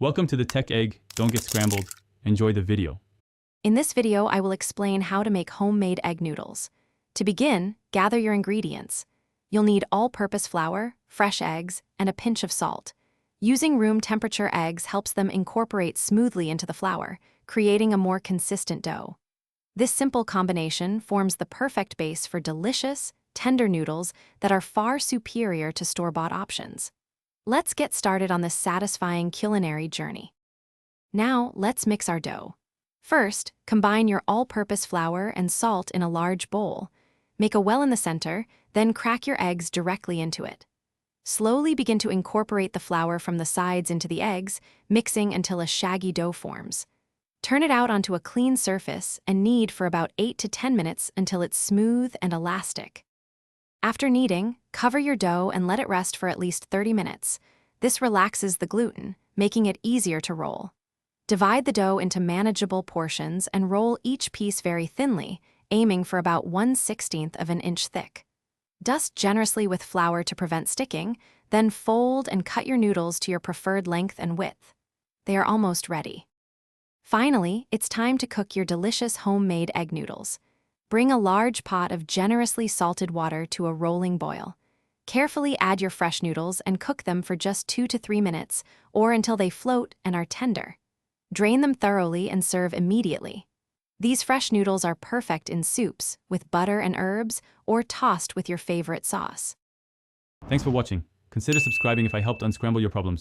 Welcome to the Tech Egg. Don't get scrambled. Enjoy the video. In this video, I will explain how to make homemade egg noodles. To begin, gather your ingredients. You'll need all-purpose flour, fresh eggs, and a pinch of salt. Using room temperature eggs helps them incorporate smoothly into the flour, creating a more consistent dough. This simple combination forms the perfect base for delicious, tender noodles that are far superior to store-bought options. Let's get started on this satisfying culinary journey. Now, let's mix our dough. First, combine your all-purpose flour and salt in a large bowl. Make a well in the center, then crack your eggs directly into it. Slowly begin to incorporate the flour from the sides into the eggs, mixing until a shaggy dough forms. Turn it out onto a clean surface and knead for about 8 to 10 minutes until it's smooth and elastic. After kneading, cover your dough and let it rest for at least 30 minutes. This relaxes the gluten, making it easier to roll. Divide the dough into manageable portions and roll each piece very thinly, aiming for about 1/16 of an inch thick. Dust generously with flour to prevent sticking, then fold and cut your noodles to your preferred length and width. They are almost ready. Finally, it's time to cook your delicious homemade egg noodles. Bring a large pot of generously salted water to a rolling boil. Carefully add your fresh noodles and cook them for just 2 to 3 minutes, or until they float and are tender. Drain them thoroughly and serve immediately. These fresh noodles are perfect in soups, with butter and herbs, or tossed with your favorite sauce. Thanks for watching. Consider subscribing if I helped unscramble your problems.